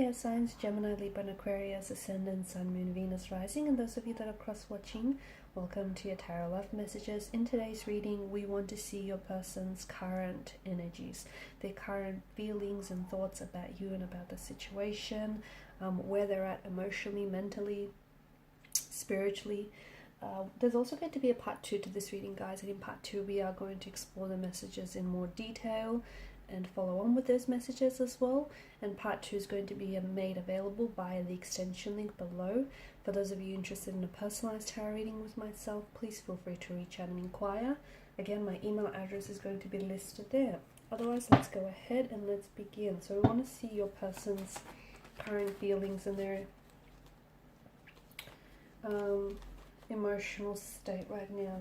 air signs, Gemini, Libra, and Aquarius, Ascendant, Sun, Moon, Venus, Rising, and those of you that are cross-watching, welcome to your Tarot Love Messages. In today's reading, we want to see your person's current energies, their current feelings and thoughts about you and about the situation, where they're at emotionally, mentally, spiritually. There's also going to be a part 2 to this reading, guys, and in part 2 we are going to explore the messages in more detail and follow on with those messages as well. And part 2 is going to be made available via the extension link below. For those of you interested in a personalized tarot reading with myself, please feel free to reach out and inquire. Again, my email address is going to be listed there. Otherwise, let's go ahead and let's begin. So we want to see your person's current feelings and their emotional state right now.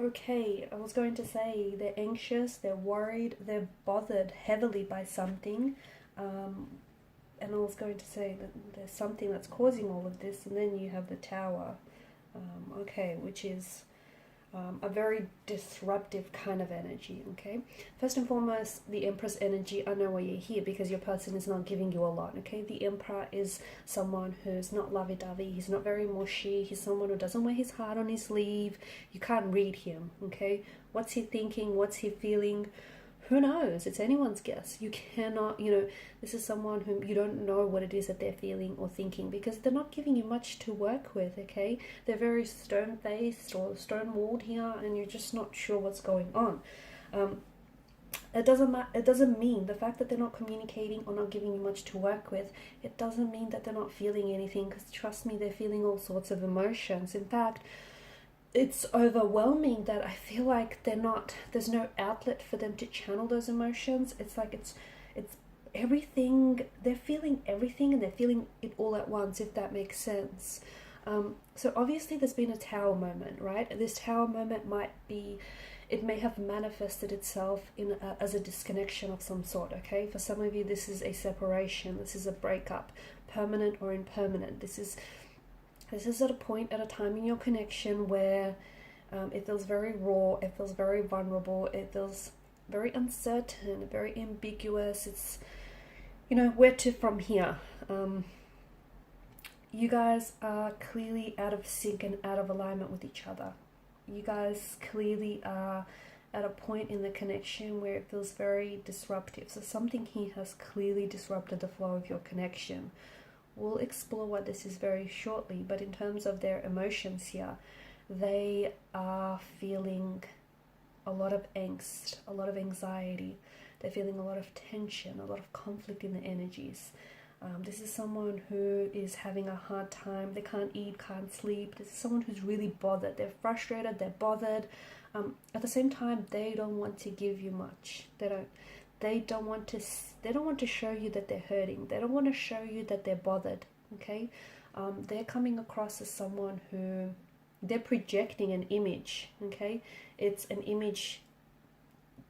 Okay, I was going to say they're anxious, they're worried, they're bothered heavily by something. And I was going to say that there's something that's causing all of this, and then you have the Tower, okay, which is a very disruptive kind of energy, okay? First and foremost, the Empress energy, I know why you're here, because your person is not giving you a lot, okay? The Emperor is someone who's not lovey-dovey, he's not very mushy, he's someone who doesn't wear his heart on his sleeve. You can't read him, okay? What's he thinking? What's he feeling? Who knows? It's anyone's guess. You cannot, this is someone whom you don't know what it is that they're feeling or thinking, because they're not giving you much to work with, okay? They're very stone-faced or stone-walled here, and you're just not sure what's going on. It doesn't mean the fact that they're not communicating or not giving you much to work with, it doesn't mean that they're not feeling anything, because trust me, they're feeling all sorts of emotions. In fact, it's overwhelming that I feel like there's no outlet for them to channel those emotions. It's like it's everything, they're feeling everything and they're feeling it all at once, if that makes sense. So obviously there's been a Tower moment, right? This Tower moment it may have manifested itself as a disconnection of some sort, okay? For some of you, this is a separation, this is a breakup, permanent or impermanent. This is at a point, at a time in your connection where it feels very raw, it feels very vulnerable, it feels very uncertain, very ambiguous. It's, where to from here? You guys are clearly out of sync and out of alignment with each other. You guys clearly are at a point in the connection where it feels very disruptive. So something here has clearly disrupted the flow of your connection. We'll explore what this is very shortly, but in terms of their emotions here, they are feeling a lot of angst, a lot of anxiety. They're feeling a lot of tension, a lot of conflict in the energies. This is someone who is having a hard time. They can't eat, can't sleep. This is someone who's really bothered. They're frustrated, they're bothered. At the same time, they don't want to give you much. They don't want to show you that they're hurting. They don't want to show you that they're bothered, okay? They're coming across as someone who, they're projecting an image, okay? It's an image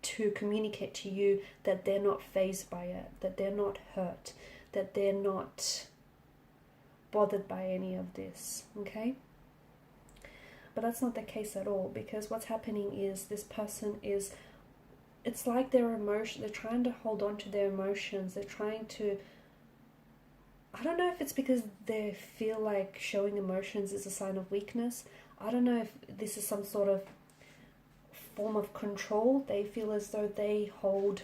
to communicate to you that they're not fazed by it, that they're not hurt, that they're not bothered by any of this, okay? But that's not the case at all, because what's happening is this person is, it's like they're trying to hold on to their emotions. They're trying to, I don't know if it's because they feel like showing emotions is a sign of weakness. I don't know if this is some sort of form of control. They feel as though they hold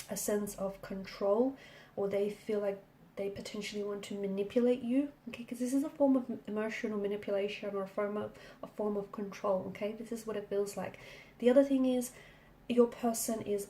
a sense of control, or they feel like they potentially want to manipulate you, okay? Because this is a form of emotional manipulation or a form of control, okay? This is what it feels like. The other thing is, your person is,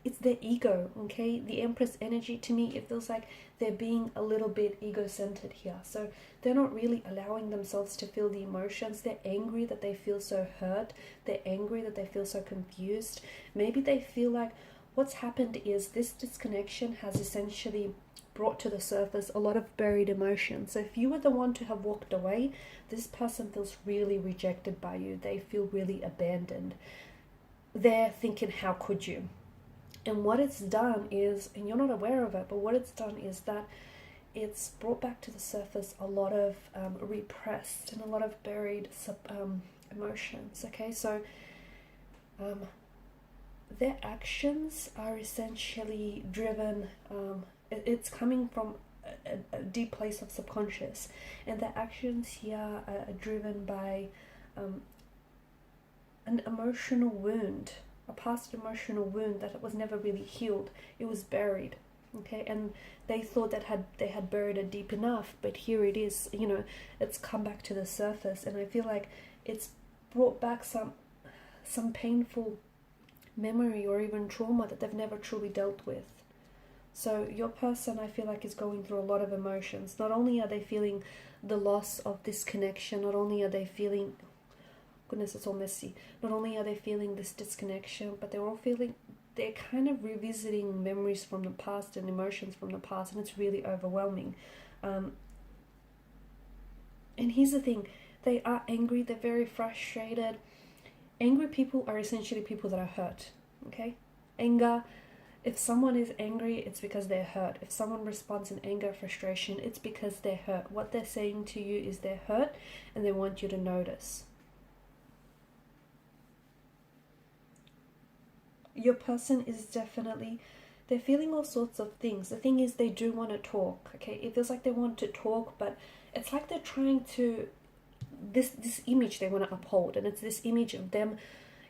it's their ego, okay? The Empress energy, to me, it feels like they're being a little bit ego-centered here. So they're not really allowing themselves to feel the emotions. They're angry that they feel so hurt. They're angry that they feel so confused. Maybe they feel like what's happened is this disconnection has essentially brought to the surface a lot of buried emotions. So if you were the one to have walked away, this person feels really rejected by you. They feel really abandoned. They're thinking, how could you? And what it's done is, and you're not aware of it, but what it's done is that it's brought back to the surface a lot of repressed and a lot of buried emotions. Okay, so their actions are essentially driven, it's coming from a deep place of subconscious, and their actions here are driven by an emotional wound, a past emotional wound that was never really healed. It was buried, okay, and they thought that they had buried it deep enough, but here it is, you know, it's come back to the surface, and I feel like it's brought back some painful memory or even trauma that they've never truly dealt with. So your person, I feel like, is going through a lot of emotions. Not only are they feeling the loss of this connection, not only are they feeling, goodness, it's all messy, not only are they feeling this disconnection, but they're kind of revisiting memories from the past and emotions from the past, and it's really overwhelming. And here's the thing, they are angry, they're very frustrated. Angry people are essentially people that are hurt, okay? Anger, if someone is angry, it's because they're hurt. If someone responds in anger, frustration, it's because they're hurt. What they're saying to you is they're hurt, and they want you to notice. Your person is definitely, they're feeling all sorts of things. The thing is, they do want to talk, okay? It feels like they want to talk, but it's like they're trying to, this image they want to uphold, and it's this image of them,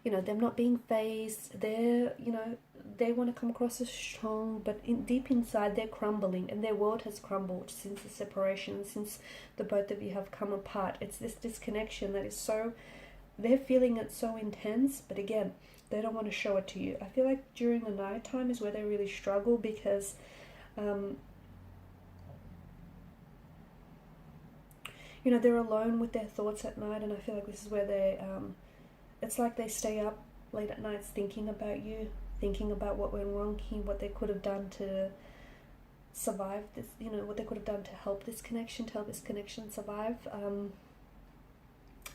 you know, them not being phased. They're, you know, they want to come across as strong, but deep inside they're crumbling, and their world has crumbled since the separation, since the both of you have come apart. It's this disconnection that is so, they're feeling it so intense, but again, they don't want to show it to you. I feel like during the night time is where they really struggle, because you know, they're alone with their thoughts at night, and I feel like this is where they it's like they stay up late at nights thinking about you, thinking about what went wrong here, what they could have done to survive this, you know, what they could have done to help this connection, survive.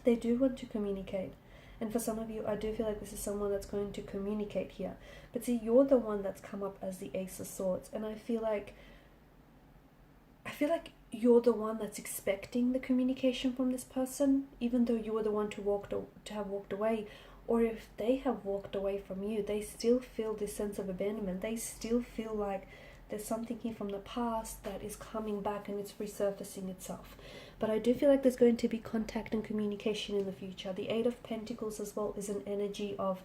They do want to communicate, and for some of you, I do feel like this is someone that's going to communicate here. But see, you're the one that's come up as the Ace of Swords, and I feel like you're the one that's expecting the communication from this person, even though you were the one to have walked away. Or if they have walked away from you, they still feel this sense of abandonment. They still feel like there's something here from the past that is coming back and it's resurfacing itself. But I do feel like there's going to be contact and communication in the future. The Eight of Pentacles as well is an energy of,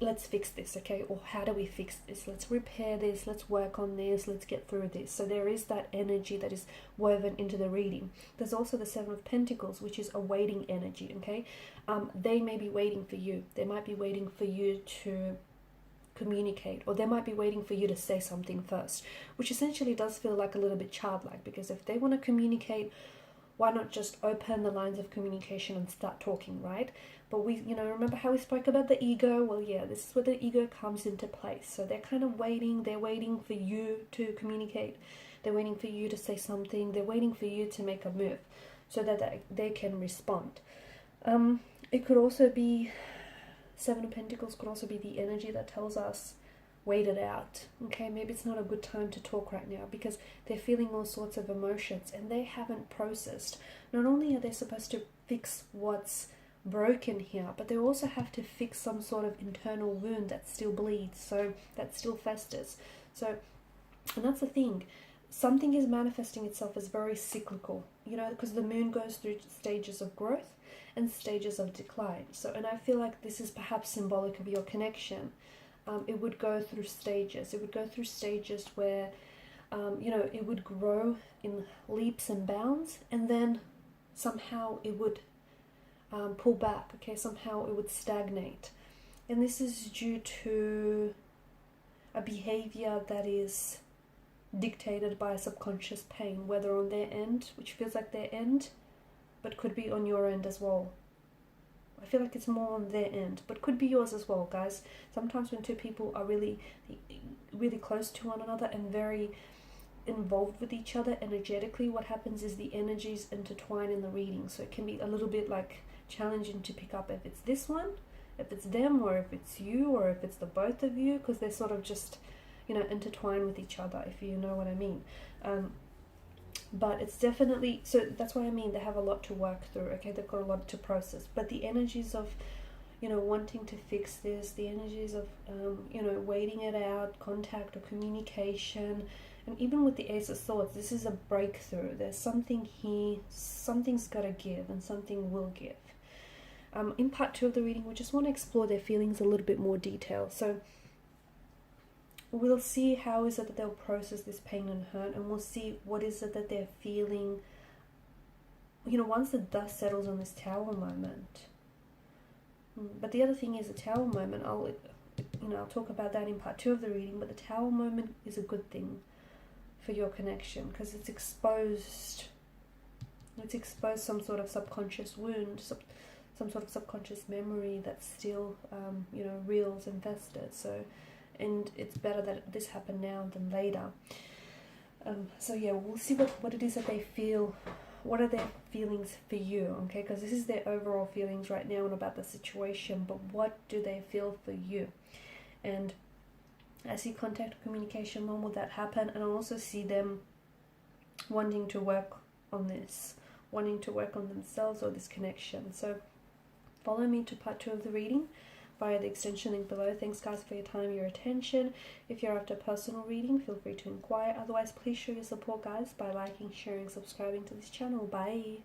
let's fix this, okay? Or how do we fix this? Let's repair this, let's work on this, let's get through this. So there is that energy that is woven into the reading. There's also the Seven of Pentacles, which is a waiting energy, okay? They may be waiting for you. They might be waiting for you to communicate, or they might be waiting for you to say something first, which essentially does feel like a little bit childlike, because if they want to communicate, why not just open the lines of communication and start talking, right? But we, you know, remember how we spoke about the ego? Well, yeah, this is where the ego comes into place. So they're kind of waiting. They're waiting for you to communicate. They're waiting for you to say something. They're waiting for you to make a move so that they can respond. It could also be, Seven of Pentacles could also be the energy that tells us, wait it out, okay? Maybe it's not a good time to talk right now, because they're feeling all sorts of emotions and they haven't processed. Not only are they supposed to fix what's broken here, but they also have to fix some sort of internal wound that still bleeds, so that still festers. So, and that's the thing, something is manifesting itself as very cyclical, you know, because the moon goes through stages of growth and stages of decline. So, and I feel like this is perhaps symbolic of your connection. It would go through stages. It would go through stages where, you know, it would grow in leaps and bounds, and then somehow it would pull back, okay? Somehow it would stagnate. And this is due to a behavior that is dictated by a subconscious pain, whether on their end, which feels like their end, but could be on your end as well. I feel like it's more on their end, but could be yours as well, guys. Sometimes when two people are really close to one another and very involved with each other energetically, what happens is the energies intertwine in the reading. So it can be a little bit like challenging to pick up if it's this one, if it's them, or if it's you, or if it's the both of you, because they're sort of just, you know, intertwined with each other, if you know what I mean. But it's definitely, so that's what I mean, they have a lot to work through, okay? They've got a lot to process. But the energies of, you know, wanting to fix this, the energies of, you know, waiting it out, contact or communication, and even with the Ace of Swords, this is a breakthrough. There's something here, something's got to give, and something will give. In part 2 of the reading, we just want to explore their feelings a little bit more detail. So we'll see how is it that they'll process this pain and hurt, and we'll see what is it that they're feeling, you know, once the dust settles on this Tower moment. But the other thing is the Tower moment, I'll talk about that in part 2 of the reading, but the Tower moment is a good thing for your connection, because it's exposed some sort of subconscious wound, some sort of subconscious memory that's still, you know, reels and festered. So, and it's better that this happened now than later. So yeah, we'll see what it is that they feel. What are their feelings for you, okay? Because this is their overall feelings right now and about the situation, but what do they feel for you? And I see contact or communication, when will that happen? And I also see them wanting to work on this, wanting to work on themselves or this connection. So follow me to part 2 of the reading via the extension link below. Thanks guys for your time, your attention. If you're after a personal reading, feel free to inquire. Otherwise, please show your support, guys, by liking, sharing, subscribing to this channel. Bye.